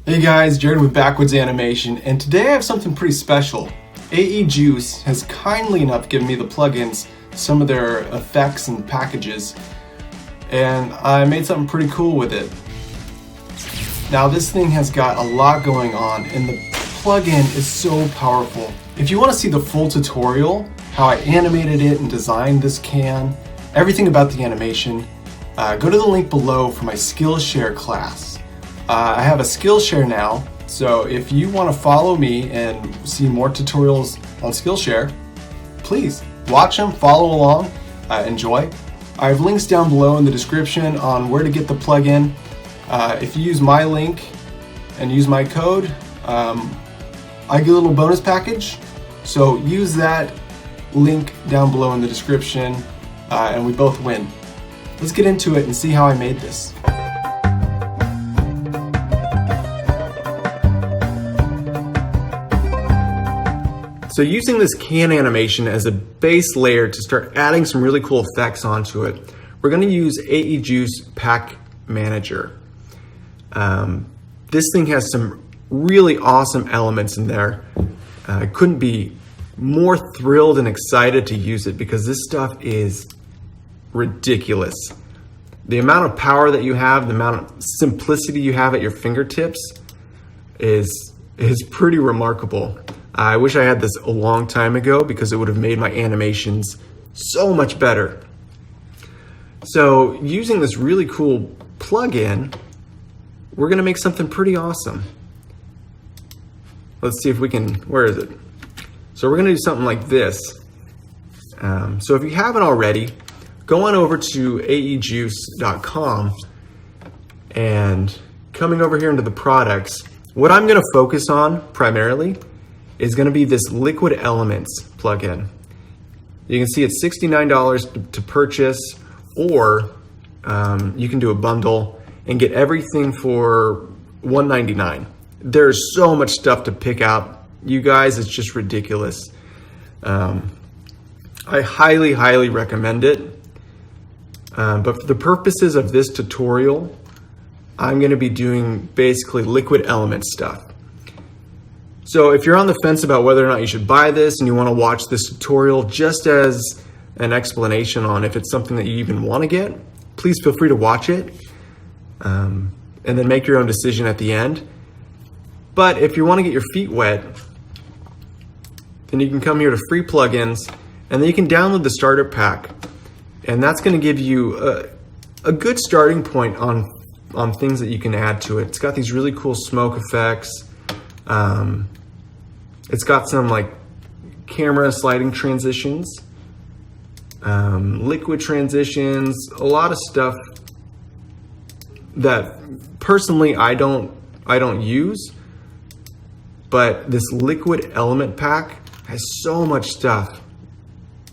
Hey guys, Jared with Backwoods Animation, and today I have something pretty special. AEJuice has kindly enough given me the plugins, some of their effects and packages, and I made something pretty cool with it. Now this thing has got a lot going on, and the plugin is so powerful. If you want to see the full tutorial, how I animated it and designed this can, everything about the animation, go to the link below for my Skillshare class. I have a Skillshare now, so if you want to follow me and see more tutorials on Skillshare, please watch them, follow along, enjoy. I have links down below in the description on where to get the plugin. If you use my link and use my code, I get a little bonus package, so use that link down below in the description and we both win. Let's get into it and see how I made this. So using this can animation as a base layer to start adding some really cool effects onto it, we're going to use AEJuice Pack Manager. This thing has some really awesome elements in there. I couldn't be more thrilled and excited to use it because this stuff is ridiculous. The amount of power that you have, the amount of simplicity you have at your fingertips is pretty remarkable. I wish I had this a long time ago because it would have made my animations so much better. So using this really cool plugin, we're gonna make something pretty awesome. Let's see if we can, where is it? So we're gonna do something like this. So if you haven't already, go on over to aejuice.com and coming over here into the products, what I'm gonna focus on primarily is going to be this Liquid Elements plugin. You can see it's $69 to purchase, or you can do a bundle and get everything for $199. There's so much stuff to pick out, you guys, it's just ridiculous. I highly recommend it, but for the purposes of this tutorial, I'm going to be doing basically Liquid Elements stuff. So if you're on the fence about whether or not you should buy this and you want to watch this tutorial just as an explanation on if it's something that you even want to get, please feel free to watch it and then make your own decision at the end. But if you want to get your feet wet, then you can come here to free plugins and then you can download the starter pack, and that's going to give you a good starting point on things that you can add to it. It's got these really cool smoke effects. It's got some like camera sliding transitions, liquid transitions, a lot of stuff that personally I don't use, but this Liquid Element Pack has so much stuff,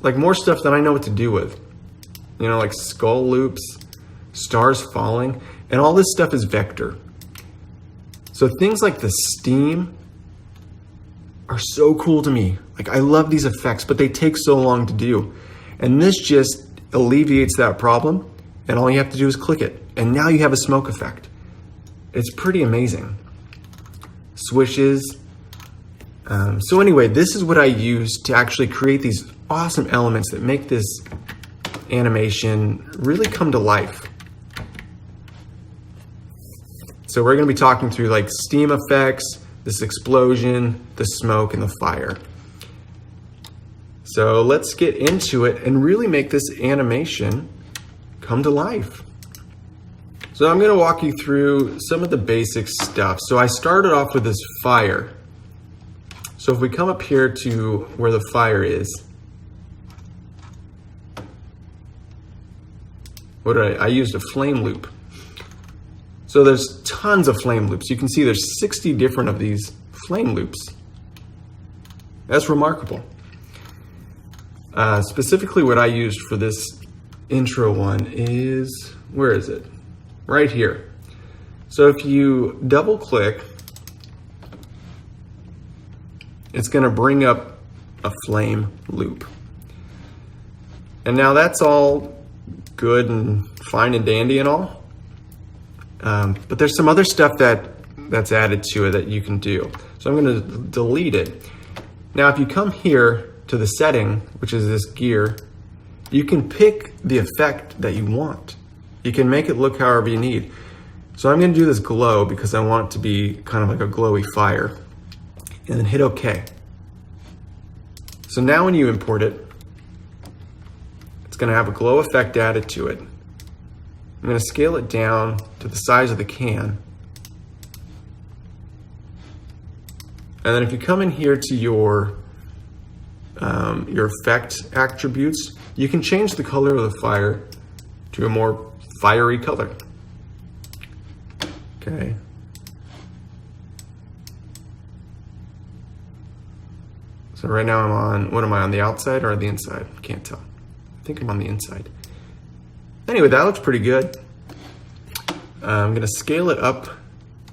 like more stuff than I know what to do with, you know, like skull loops, stars falling, and all this stuff is vector. So things like the steam are so cool to me. Like, I love these effects, but they take so long to do. And this just alleviates that problem, and all you have to do is click it. And now you have a smoke effect. It's pretty amazing. Swishes. So anyway, this is what I use to actually create these awesome elements that make this animation really come to life. So we're going to be talking through like steam effects, this explosion, the smoke, and the fire. So let's get into it and really make this animation come to life. So I'm going to walk you through some of the basic stuff. So I started off with this fire. So if we come up here to where the fire is, what did I used a flame loop. So there's tons of flame loops. You can see there's 60 different of these flame loops. That's remarkable. Specifically what I used for this intro one is, where is it? Right here. So if you double click, it's going to bring up a flame loop. And now that's all good and fine and dandy and all. But there's some other stuff that that's added to it that you can do. So I'm going to delete it. Now if you come here to the setting, which is this gear, you can pick the effect that you want. You can make it look however you need. So I'm going to do this glow because I want it to be kind of like a glowy fire. And then hit OK. So now when you import it, it's going to have a glow effect added to it. I'm going to scale it down to the size of the can. And then if you come in here to your effect attributes, you can change the color of the fire to a more fiery color. Okay. So right now I'm on, what am I, on the outside or the inside? Can't tell. I think I'm on the inside. Anyway, that looks pretty good. I'm gonna scale it up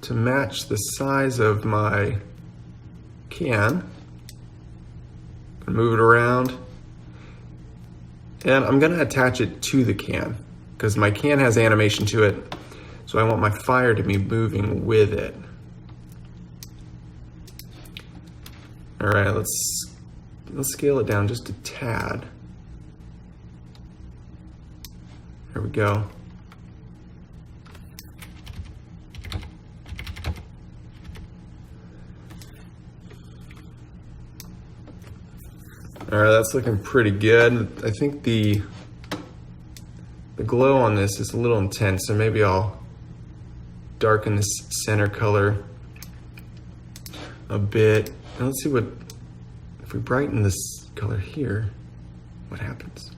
to match the size of my can. Move it around. And I'm gonna attach it to the can because my can has animation to it. So I want my fire to be moving with it. All right, let's scale it down just a tad. There we go. All right, that's looking pretty good. I think the glow on this is a little intense, so maybe I'll darken this center color a bit. Now let's see if we brighten this color here, what happens?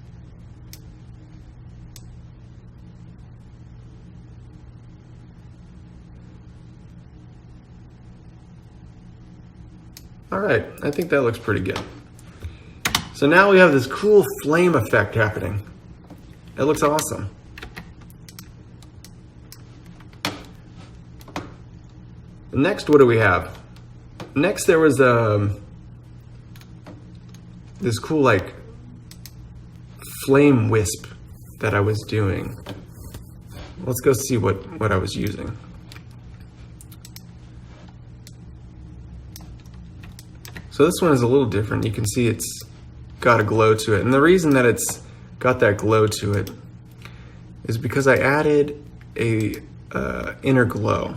All right, I think that looks pretty good. So now we have this cool flame effect happening. It looks awesome. Next, what do we have? Next, there was this cool like flame wisp that I was doing. Let's go see what I was using. So this one is a little different. You can see it's got a glow to it. And the reason that it's got that glow to it is because I added a inner glow.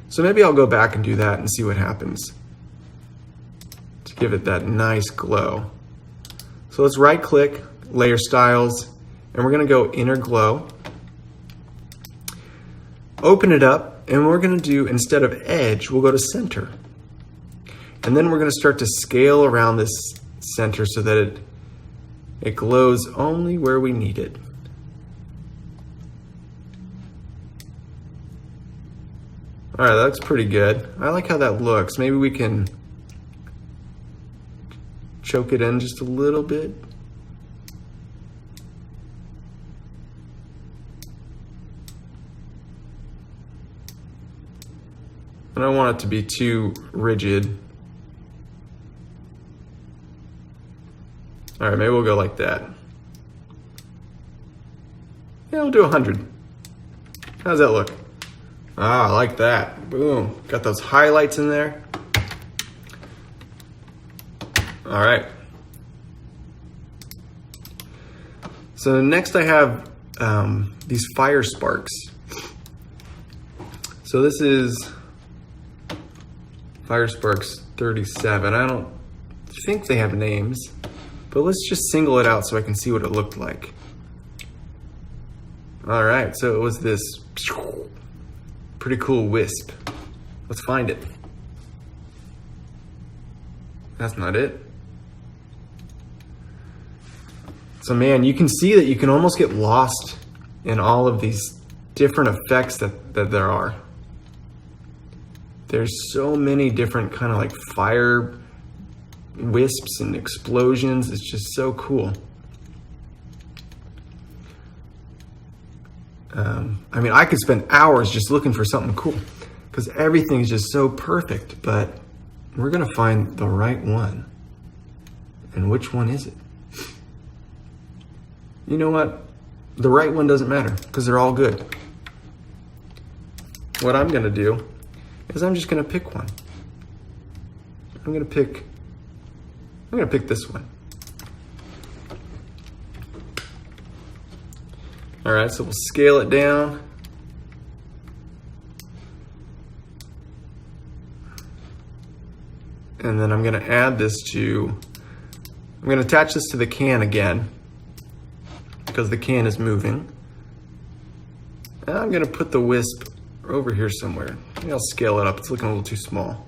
So maybe I'll go back and do that and see what happens to give it that nice glow. So let's right click, layer styles, and we're gonna go inner glow. Open it up, and we're gonna do, instead of edge, we'll go to center. And then we're gonna start to scale around this center so that it glows only where we need it. All right, that looks pretty good. I like how that looks. Maybe we can choke it in just a little bit. I don't want it to be too rigid. All right, maybe we'll go like that. Yeah, we'll do 100. How's that look? Ah, I like that. Boom. Got those highlights in there. All right. So next I have these fire sparks. So this is Fire Sparks 37. I don't think they have names, but let's just single it out so I can see what it looked like. All right, so it was this pretty cool wisp. Let's find it. That's not it. So man, you can see that you can almost get lost in all of these different effects that there are. There's so many different kind of like fire wisps and explosions. It's just so cool. I mean, I could spend hours just looking for something cool because everything is just so perfect, but we're gonna find the right one. And which one is it? You know what? The right one doesn't matter because they're all good. What I'm gonna do is I'm just gonna pick one. I'm gonna pick this one. All right, so we'll scale it down. And then I'm gonna add this to, I'm gonna attach this to the can again because the can is moving. And I'm gonna put the wisp over here somewhere. Maybe I'll scale it up, it's looking a little too small.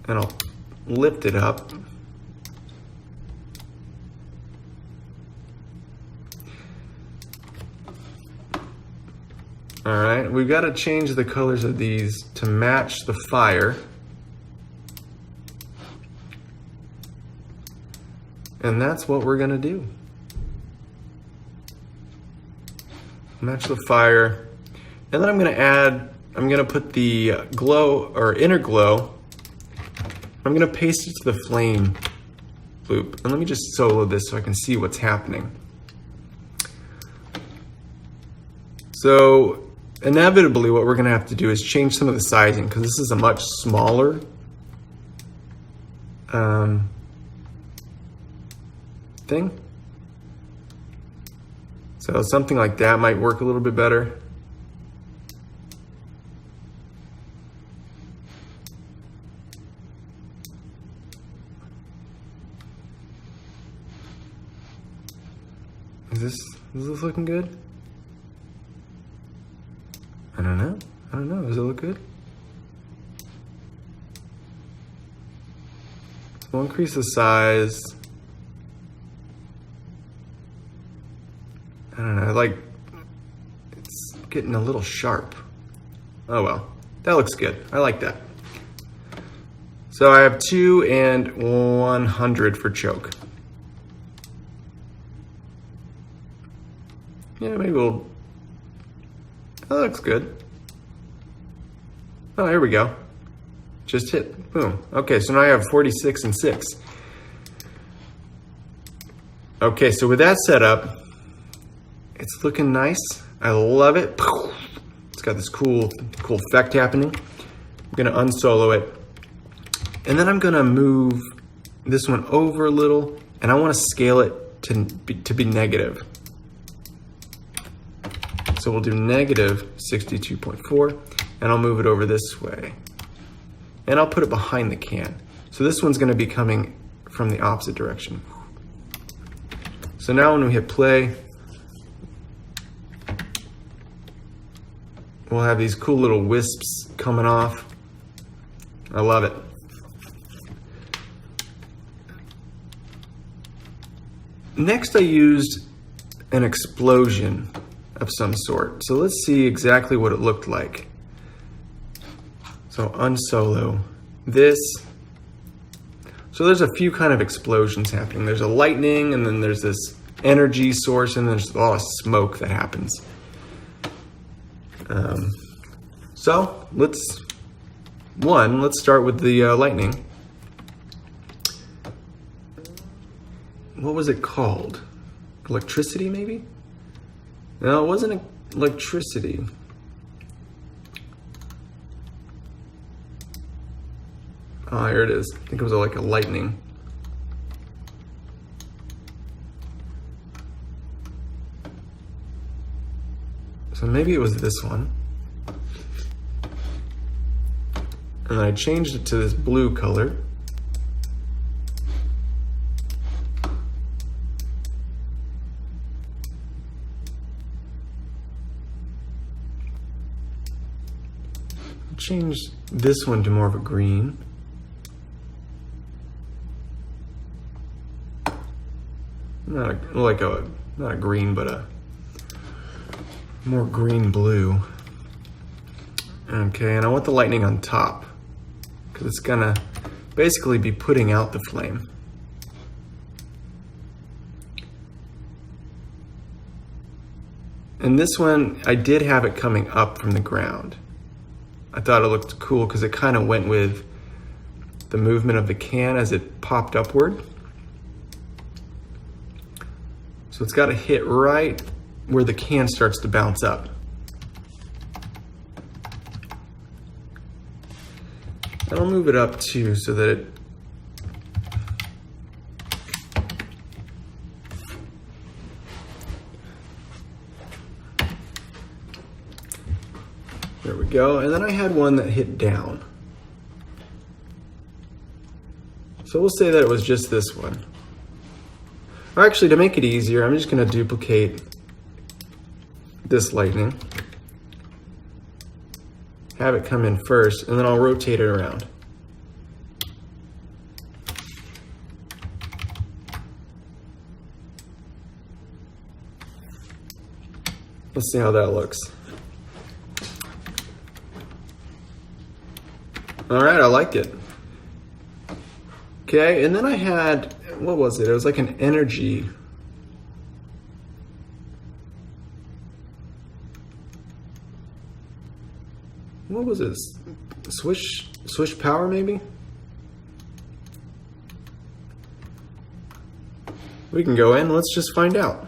And I'll lift it up. All right, we've got to change the colors of these to match the fire. And that's what we're gonna do. Match the fire. And then I'm gonna put the glow or inner glow, I'm gonna paste it to the flame loop. And let me just solo this so I can see what's happening. So inevitably what we're gonna have to do is change some of the sizing because this is a much smaller thing. So something like that might work a little bit better. Is this looking good? I don't know. Does it look good? We'll increase the size. I don't know, like, it's getting a little sharp. Oh well, that looks good. I like that. So I have 2 and 100 for choke. Yeah, maybe we'll, that looks good. Oh, here we go. Just hit, boom. Okay, so now I have 46 and 6. Okay, so with that set up, it's looking nice. I love it. It's got this cool effect happening. I'm gonna unsolo it. And then I'm gonna move this one over a little, and I wanna scale it to be negative. So we'll do negative 62.4, and I'll move it over this way. And I'll put it behind the can. So this one's gonna be coming from the opposite direction. So now when we hit play, we'll have these cool little wisps coming off. I love it. Next, I used an explosion of some sort. So let's see exactly what it looked like. So unsolo this. So there's a few kind of explosions happening. There's a lightning, and then there's this energy source, and there's a lot of smoke that happens. So let's start with the lightning. What was it called? Electricity, maybe? No, it wasn't electricity. Oh, here it is. I think it was like a lightning. So maybe it was this one. And then I changed it to this blue color. Change this one to more of a green. Not a green, but a more green blue. Okay, and I want the lightning on top because it's gonna basically be putting out the flame. And this one, I did have it coming up from the ground. I thought it looked cool because it kind of went with the movement of the can as it popped upward. So it's got to hit right where the can starts to bounce up. And I'll move it up too so that it there we go. And then I had one that hit down. So we'll say that it was just this one. Or actually, to make it easier, I'm just going to duplicate this lightning. Have it come in first, and then I'll rotate it around. Let's see how that looks. All right, I like it. Okay, and then I had, what was it? It was like an energy. What was it? Swish power maybe? We can go in, let's just find out.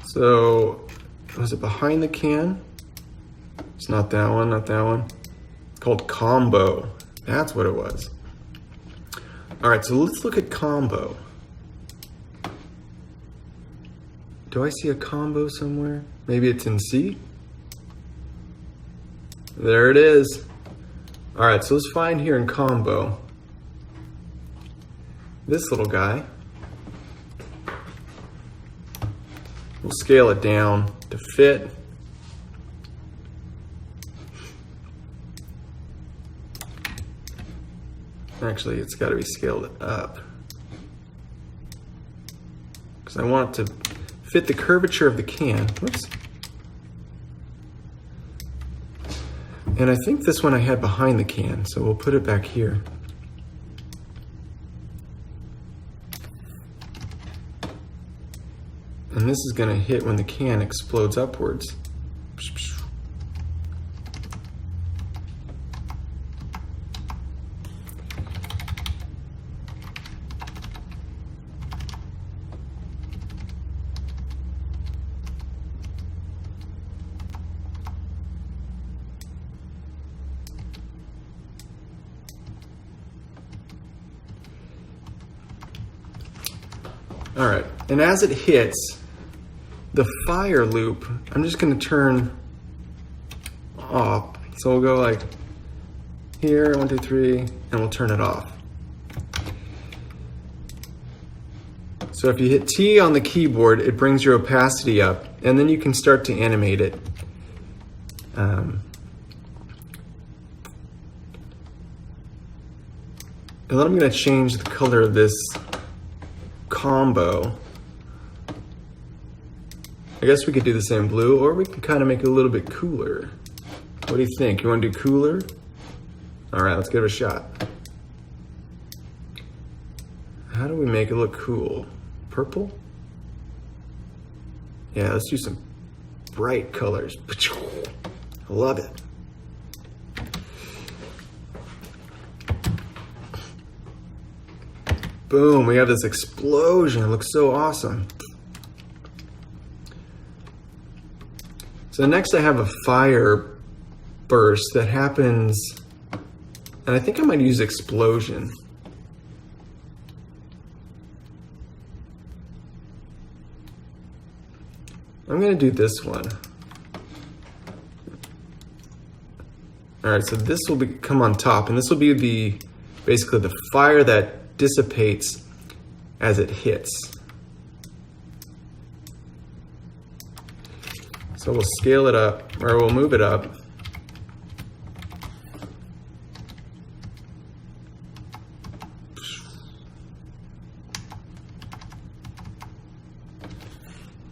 So, was it behind the can? It's not that one, not that one. It's called combo. That's what it was. All right, so let's look at combo. Do I see a combo somewhere? Maybe it's in C? There it is. All right, so let's find here in combo this little guy. We'll scale it down to fit. Actually, it's got to be scaled up because I want it to fit the curvature of the can. Whoops. And I think this one I had behind the can, so we'll put it back here. And this is going to hit when the can explodes upwards. All right, and as it hits the fire loop, I'm just gonna turn off. So we'll go like here, 1, 2, 3, and we'll turn it off. So if you hit T on the keyboard, it brings your opacity up, and then you can start to animate it. And then I'm gonna change the color of this combo. I guess we could do the same blue, or we can kind of make it a little bit cooler. What do you think? You want to do cooler? All right, let's give it a shot. How do we make it look cool? Purple? Yeah, let's do some bright colors. I love it. Boom, we have this explosion. It looks so awesome. So next I have a fire burst that happens, and I think I might use explosion. I'm gonna do this one. All right, so this will come on top, and this will be basically the fire that dissipates as it hits. So we'll scale it up, or we'll move it up.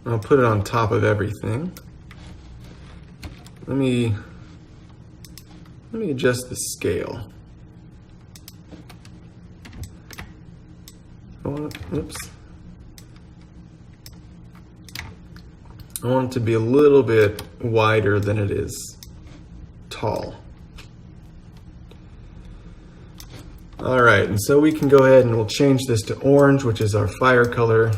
I'll put it on top of everything. Let me adjust the scale. Oops. I want it to be a little bit wider than it is tall. All right, and so we can go ahead and we'll change this to orange, which is our fire color.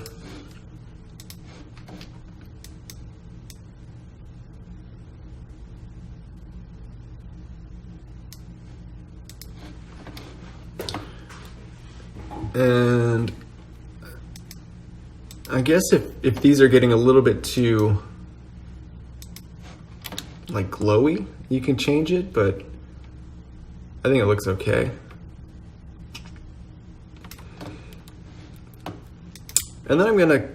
And I guess if these are getting a little bit too like glowy, you can change it, but I think it looks okay. And then I'm gonna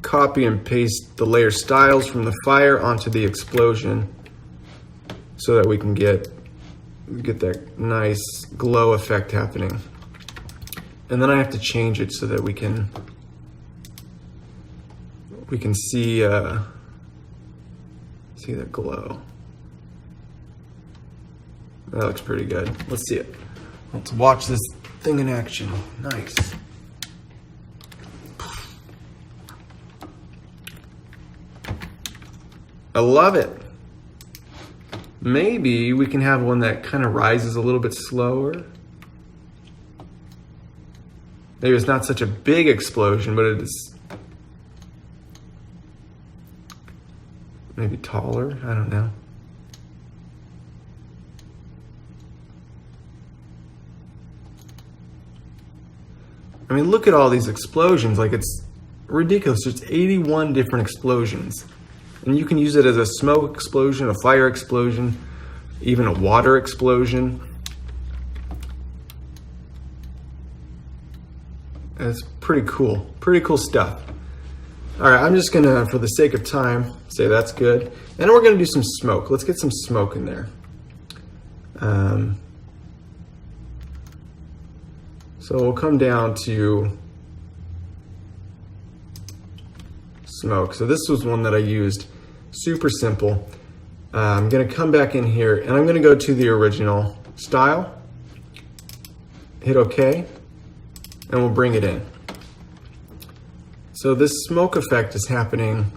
copy and paste the layer styles from the fire onto the explosion so that we can get that nice glow effect happening. And then I have to change it so that we can see the glow. That looks pretty good. Let's see it. Let's watch this thing in action. Nice. I love it. Maybe we can have one that kind of rises a little bit slower. Maybe it's not such a big explosion, but it is maybe taller. I don't know. I mean, look at all these explosions. Like, it's ridiculous. There's 81 different explosions. And you can use it as a smoke explosion, a fire explosion, even a water explosion. It's pretty cool stuff. All right, I'm just gonna, for the sake of time, say that's good. And then we're gonna do some smoke. Let's get some smoke in there. So we'll come down to smoke. So this was one that I used, super simple. I'm gonna come back in here and I'm gonna go to the original style, hit OK, and we'll bring it in. So this smoke effect is happening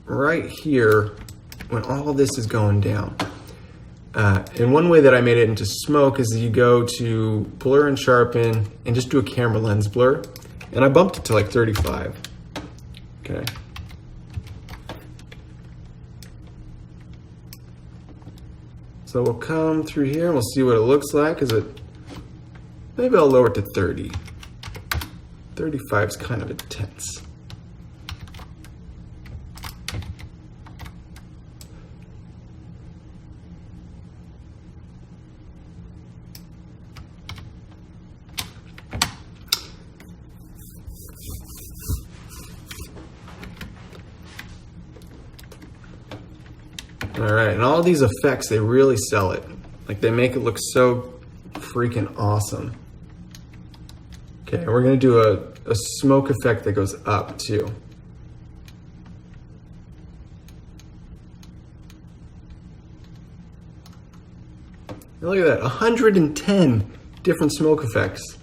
right here when all this is going down. And one way that I made it into smoke is you go to blur and sharpen and just do a camera lens blur. And I bumped it to like 35. Okay. So we'll come through here and we'll see what it looks like. Maybe I'll lower it to 30. 35 is kind of intense. All right, and all these effects, they really sell it. Like, they make it look so freaking awesome. Okay, we're gonna do a smoke effect that goes up too. And look at that, 110 different smoke effects.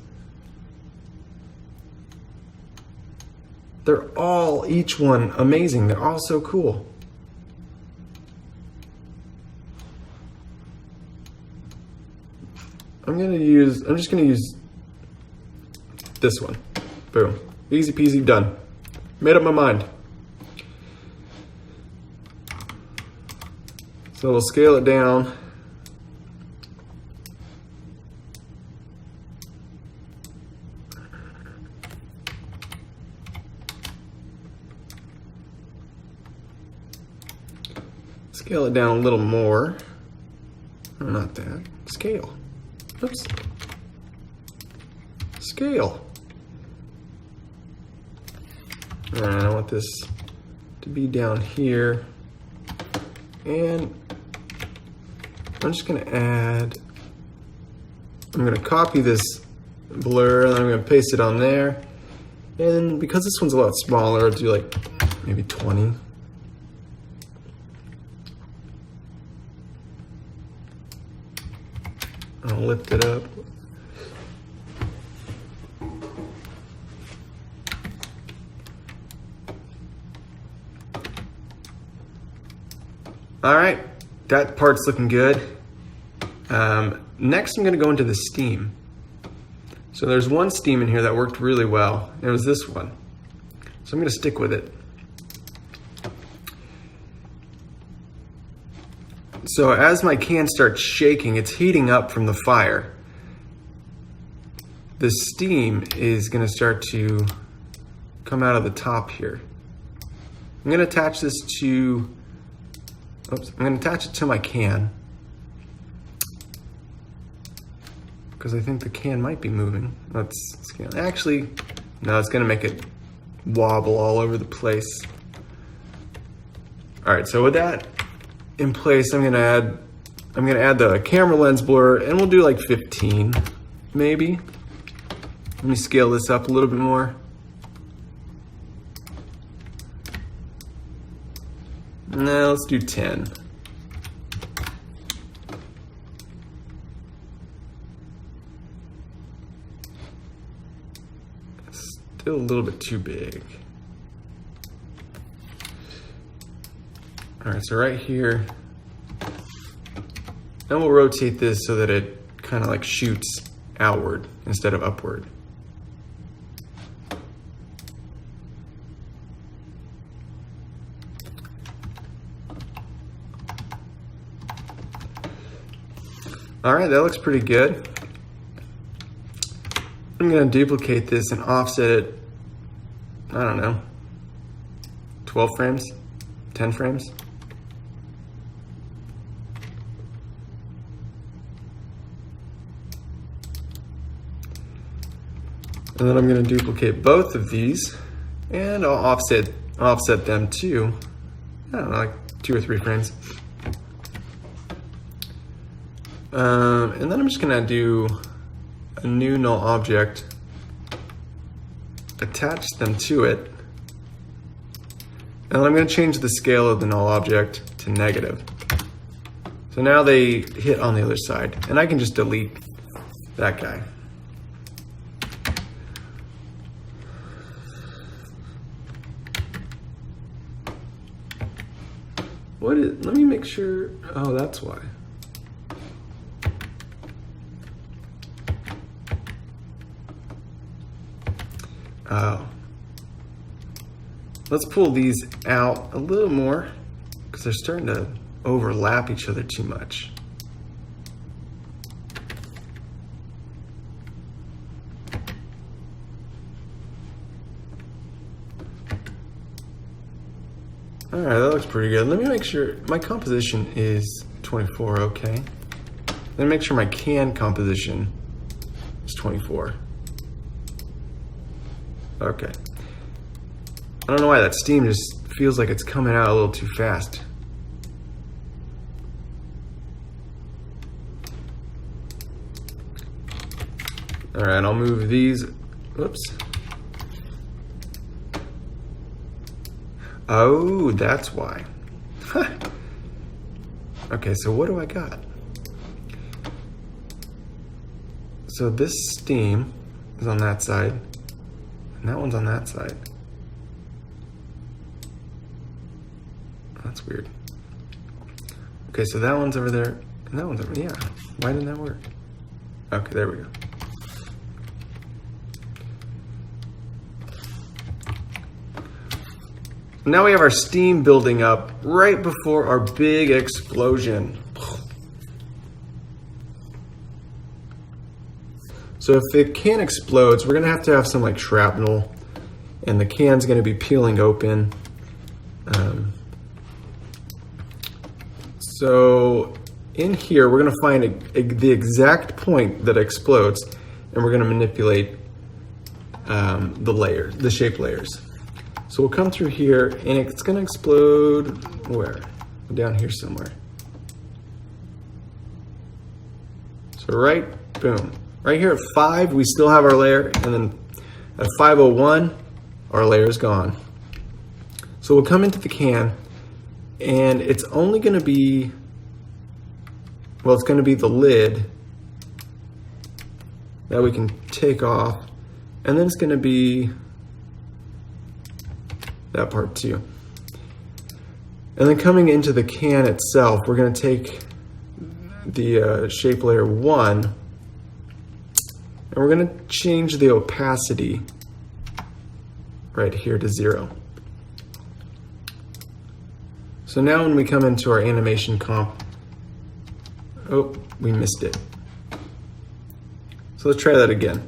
They're all, each one, amazing. They're all so cool. I'm just gonna use this one. Boom. Easy peasy, done. Made up my mind. So we'll scale it down. Scale it down a little more. Oh, not that. Scale. Oops. Scale. All right, I want this to be down here. And I'm just gonna add, I'm gonna copy this blur and I'm gonna paste it on there. And because this one's a lot smaller, I'll do like maybe 20. I'll lift it up. All right, that part's looking good. Next, I'm gonna go into the steam. So there's one steam in here that worked really well, and it was this one. So I'm gonna stick with it. So as my can starts shaking, it's heating up from the fire. the steam is going to start to come out of the top here. I'm going to attach this to, I'm going to attach it to my can, because I think the can might be moving. Let's scan. Actually, no, it's going to make it wobble all over the place. All right, so with that in place, I'm going to add the camera lens blur, and we'll do like 15, maybe. Let me scale this up a little bit more. No, let's do 10. Still a little bit too big. All right, so right here, and we'll rotate this so that it kind of like shoots outward instead of upward. All right, that looks pretty good. I'm gonna duplicate this and offset it, I don't know, 12 frames, 10 frames. And then I'm gonna duplicate both of these, and I'll offset them to, I don't know, like 2 or 3 frames. And then I'm just gonna do a new null object, attach them to it, and then I'm gonna change the scale of the null object to negative. So now they hit on the other side, and I can just delete that guy. Let me make sure, oh, that's why. Oh. Let's pull these out a little more because they're starting to overlap each other too much. All right, that looks pretty good. Let me make sure my composition is 24, okay. Let me make sure my can composition is 24. Okay. I don't know why that steam just feels like it's coming out a little too fast. All right, I'll move these. Whoops. Oh, that's why. Okay, so what do I got? So this steam is on that side, and that one's on that side. That's weird. Okay, so that one's over there, and that one's over there. Yeah, why didn't that work? Okay, there we go. Now we have our steam building up right before our big explosion. So if the can explodes, we're gonna have to have some like shrapnel, and the can's gonna be peeling open. So in here, we're gonna find the exact point that explodes, and we're gonna manipulate the shape layers. So we'll come through here, and it's gonna explode where? Down here somewhere. So right, boom. Right here at 5, we still have our layer, and then at 5:01, our layer is gone. So we'll come into the can, and it's only gonna be, well, it's gonna be the lid that we can take off, and then it's gonna be that part too. And then coming into the can itself, we're gonna take the shape layer 1, and we're gonna change the opacity right here to 0. So now when we come into our animation comp, oh, we missed it. So let's try that again.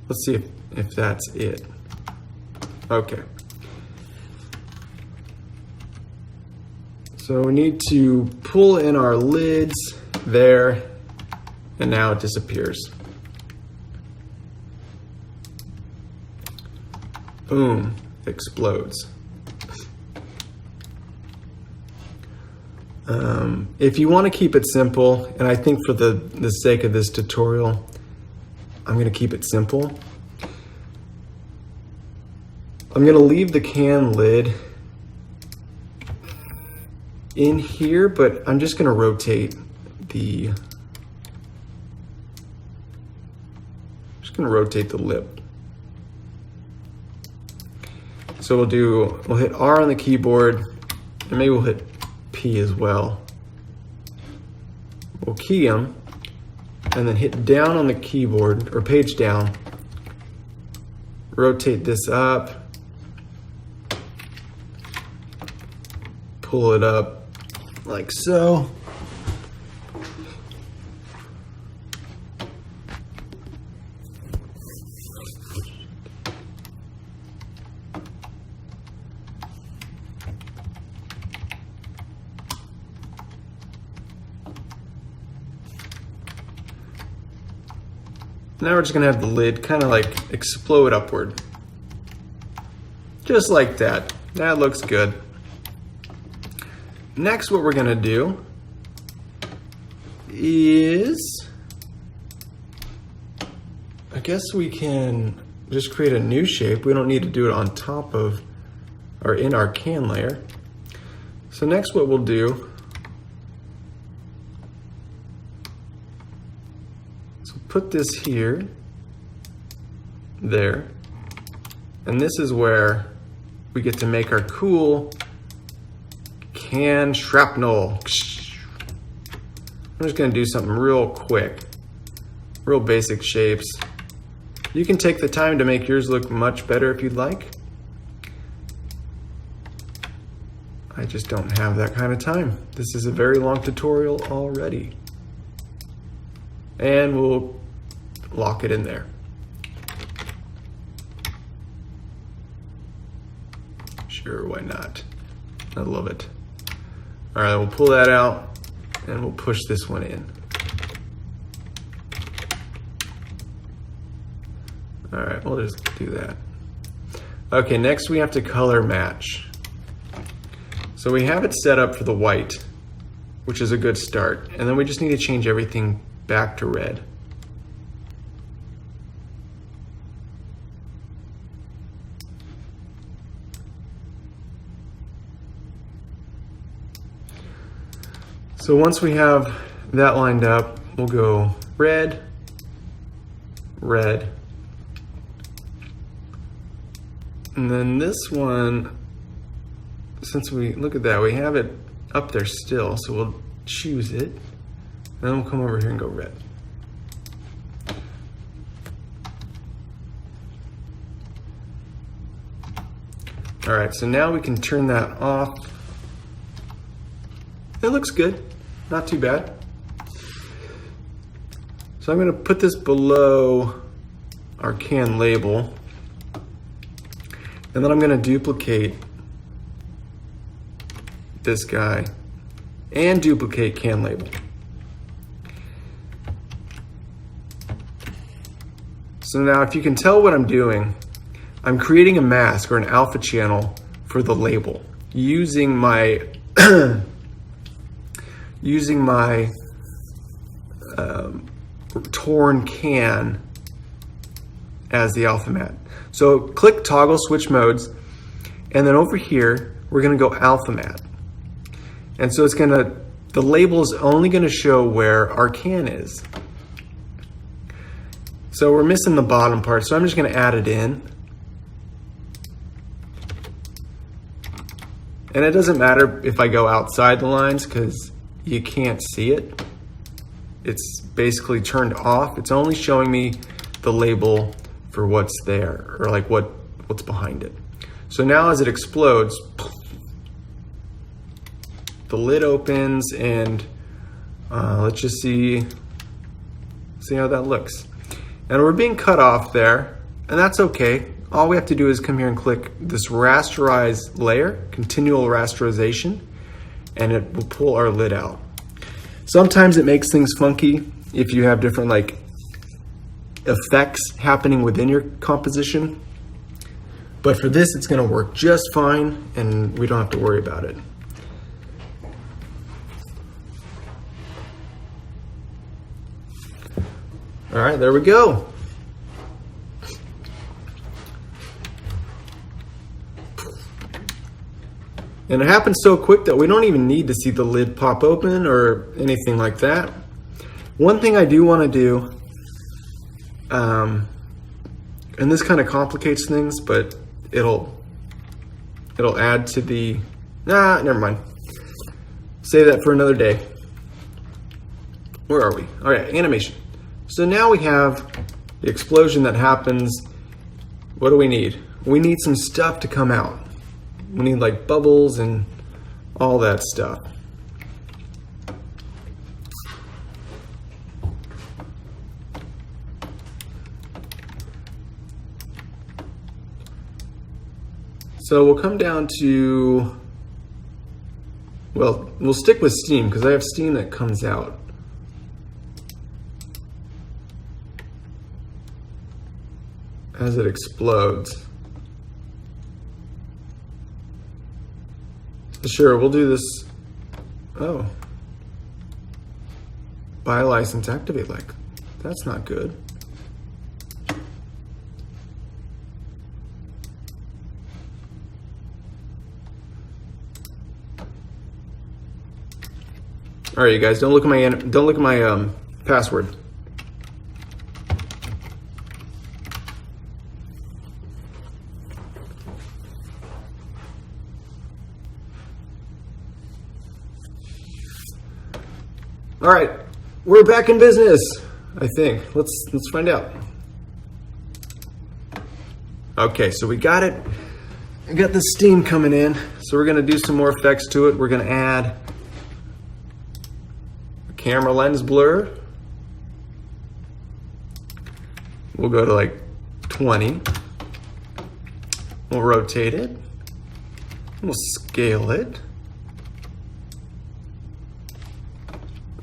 Let's see if that's it. Okay. So we need to pull in our lids there, and now it disappears. Boom, explodes. If you want to keep it simple, and I think for the sake of this tutorial, I'm going to keep it simple. I'm going to leave the can lid in here, but I'm just going to rotate the lip. So we'll hit R on the keyboard, and maybe we'll hit P as well. We'll key them, and then hit down on the keyboard, or page down. Rotate this up. Pull it up like so. Now we're just gonna have the lid kind of like explode upward. Just like that. That looks good. Next, what we're gonna do is, I guess we can just create a new shape. We don't need to do it on top of or in our can layer. So next what we'll do, put this here, there, and this is where we get to make our cool can shrapnel. I'm just gonna do something real quick, real basic shapes. You can take the time to make yours look much better if you'd like. I just don't have that kind of time. This is a very long tutorial already. And we'll lock it in there. Sure, why not? I love it. All right, we'll pull that out and we'll push this one in. All right, we'll just do that. Okay, next we have to color match. So we have it set up for the white, which is a good start. And then we just need to change everything back to red. So once we have that lined up, we'll go red, red. And then this one, since we, look at that, we have it up there still, so we'll choose it. And then we'll come over here and go red. All right, so now we can turn that off. It looks good, not too bad. So I'm gonna put this below our can label, and then I'm gonna duplicate this guy and duplicate can label. So now if you can tell what I'm doing, I'm creating a mask or an alpha channel for the label using my torn can as the alpha mat. So click toggle switch modes, and then over here we're gonna go alpha mat. And so it's the label is only gonna show where our can is. So we're missing the bottom part, so I'm just gonna add it in. And it doesn't matter if I go outside the lines because you can't see it. It's basically turned off. It's only showing me the label for what's there, or like what's behind it. So now as it explodes, the lid opens, and let's just see how that looks. And we're being cut off there, and that's okay. All we have to do is come here and click this rasterize layer, continual rasterization, and it will pull our lid out. Sometimes it makes things funky if you have different like effects happening within your composition. But for this, it's gonna work just fine, and we don't have to worry about it. All right, there we go. And it happens so quick that we don't even need to see the lid pop open or anything like that. One thing I do want to do, and this kind of complicates things, but it'll add to the, never mind. Save that for another day. Where are we? All right, animation. So now we have the explosion that happens. What do we need? We need some stuff to come out. We need like bubbles and all that stuff. So we'll come down to, well, we'll stick with steam because I have steam that comes out. As it explodes. Sure, we'll do this. Oh. Buy license, activate like. That's not good. All right, you guys, don't look at my password. All right, we're back in business, I think. Let's find out. Okay, so we got it. I got the steam coming in. So we're gonna do some more effects to it. We're gonna add a camera lens blur. We'll go to like 20. We'll rotate it. We'll scale it.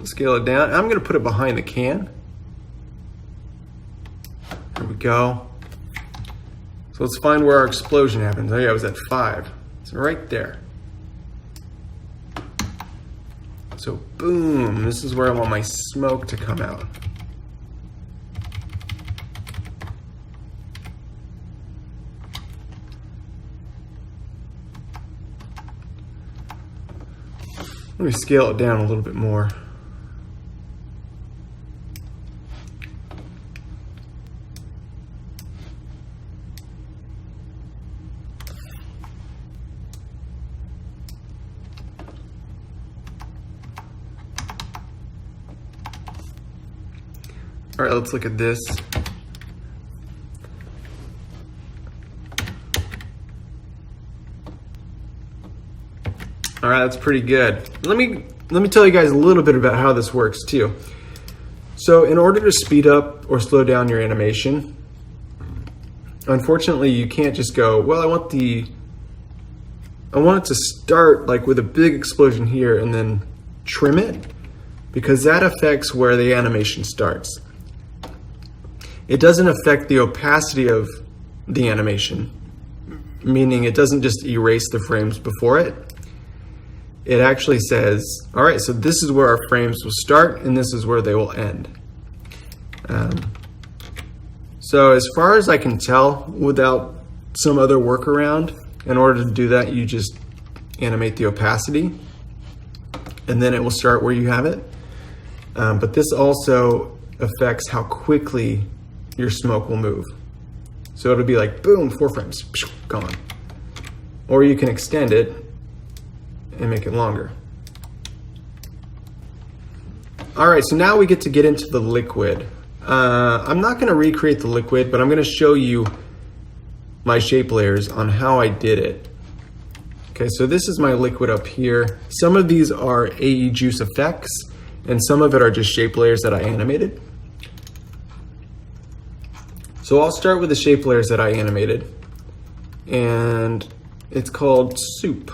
Scale it down. I'm going to put it behind the can. There we go. So let's find where our explosion happens. Oh yeah, it was at 5. So right there. So boom, this is where I want my smoke to come out. Let me scale it down a little bit more. All right, let's look at this. All right, that's pretty good. Let me tell you guys a little bit about how this works too. So in order to speed up or slow down your animation, unfortunately you can't just go, well, I want it to start like with a big explosion here and then trim it, because that affects where the animation starts. It doesn't affect the opacity of the animation, meaning it doesn't just erase the frames before it. It actually says, all right, so this is where our frames will start and this is where they will end. So as far as I can tell, without some other workaround, in order to do that, you just animate the opacity and then it will start where you have it. But this also affects how quickly your smoke will move. So it'll be like, boom, 4 frames, gone. Or you can extend it and make it longer. All right, so now we get into the liquid. I'm not gonna recreate the liquid, but I'm gonna show you my shape layers on how I did it. Okay, so this is my liquid up here. Some of these are AEJuice effects, and some of it are just shape layers that I animated. So I'll start with the shape layers that I animated, and it's called soup.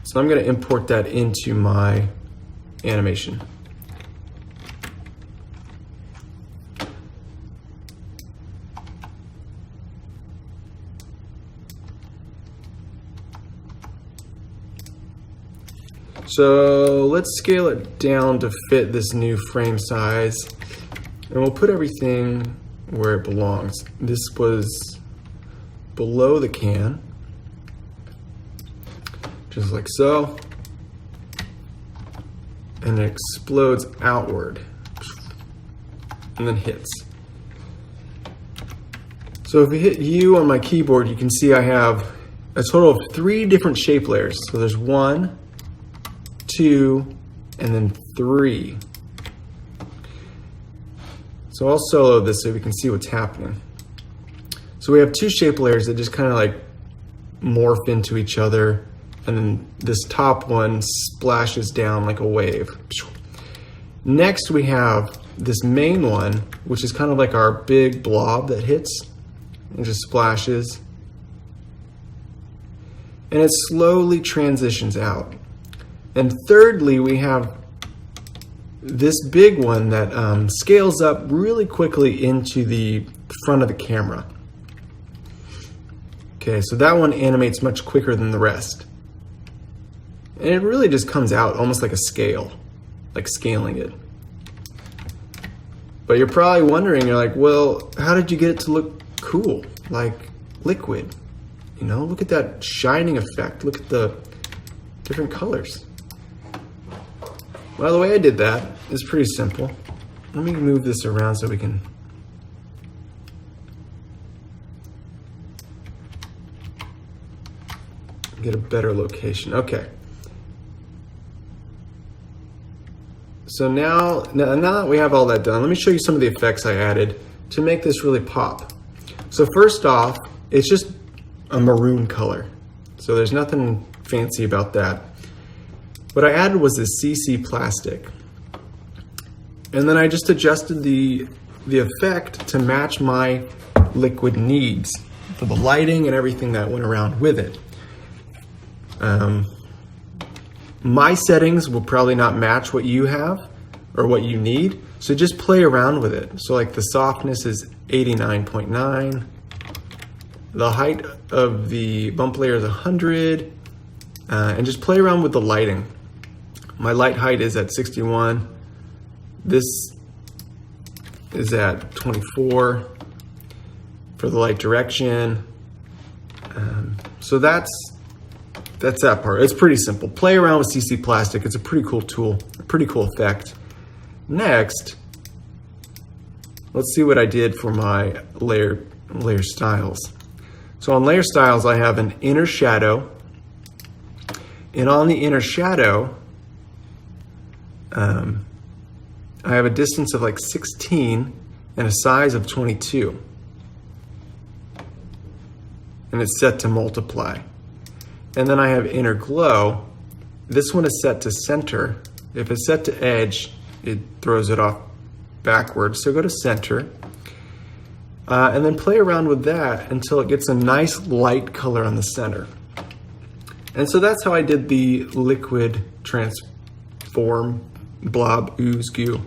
So I'm going to import that into my animation. So let's scale it down to fit this new frame size, and we'll put everything where it belongs. This was below the can, just like so, and it explodes outward and then hits. So if we hit U on my keyboard, you can see I have a total of 3 different shape layers. So there's 1, 2, and then 3. So I'll solo this so we can see what's happening. So we have 2 shape layers that just kind of like morph into each other, and then this top one splashes down like a wave. Next we have this main one, which is kind of like our big blob that hits and just splashes, and it slowly transitions out. And thirdly, we have this big one that scales up really quickly into the front of the camera. Okay, so that one animates much quicker than the rest. And it really just comes out almost like a scale, like scaling it. But you're probably wondering, you're like, well, how did you get it to look cool, like liquid? You know, look at that shining effect. Look at the different colors. Well, the way I did that is pretty simple. Let me move this around so we can get a better location. Okay. So now that we have all that done, let me show you some of the effects I added to make this really pop. So first off, it's just a maroon color. So there's nothing fancy about that. What I added was this CC plastic. And then I just adjusted the effect to match my liquid needs for the lighting and everything that went around with it. My settings will probably not match what you have or what you need, so just play around with it. So like the softness is 89.9, the height of the bump layer is 100, and just play around with the lighting. My light height is at 61. This is at 24 for the light direction. So that's that part. It's pretty simple. Play around with CC plastic. It's a pretty cool tool, a pretty cool effect. Next, let's see what I did for my layer styles. So on layer styles, I have an inner shadow, and on the inner shadow, I have a distance of like 16 and a size of 22. And it's set to multiply. And then I have inner glow. This one is set to center. If it's set to edge, it throws it off backwards. So go to center. And then play around with that until it gets a nice light color on the center. And so that's how I did the liquid transform blob ooze goo.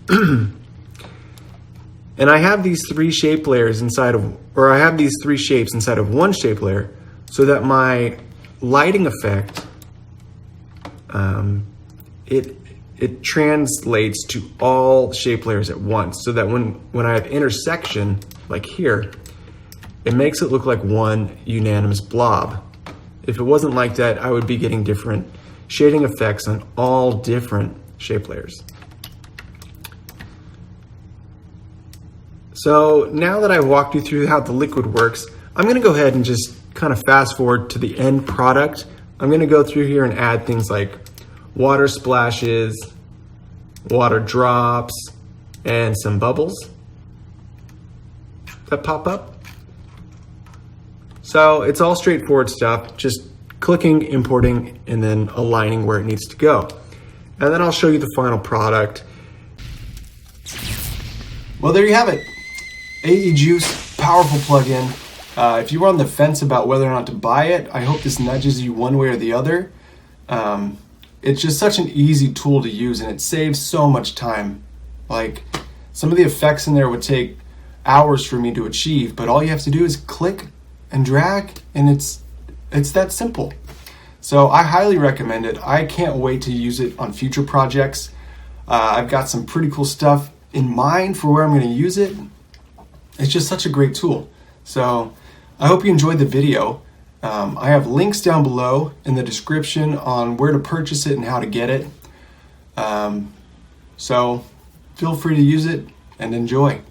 And I have these 3 shape layers inside of, or I have these 3 shapes inside of one shape layer, so that my lighting effect, it translates to all shape layers at once, so that when I have intersection, like here, it makes it look like one unanimous blob. If it wasn't like that, I would be getting different shading effects on all different shape layers. So now that I've walked you through how the liquid works, I'm gonna go ahead and just kind of fast forward to the end product. I'm gonna go through here and add things like water splashes, water drops, and some bubbles that pop up. So it's all straightforward stuff, just clicking, importing, and then aligning where it needs to go. And then I'll show you the final product. Well, there you have it. AEJuice, powerful plugin. If you were on the fence about whether or not to buy it, I hope this nudges you one way or the other. It's just such an easy tool to use, and it saves so much time. Like, some of the effects in there would take hours for me to achieve, but all you have to do is click and drag, and it's that simple. So I highly recommend it. I can't wait to use it on future projects. I've got some pretty cool stuff in mind for where I'm going to use it. It's just such a great tool. So I hope you enjoyed the video. I have links down below in the description on where to purchase it and how to get it. So feel free to use it and enjoy.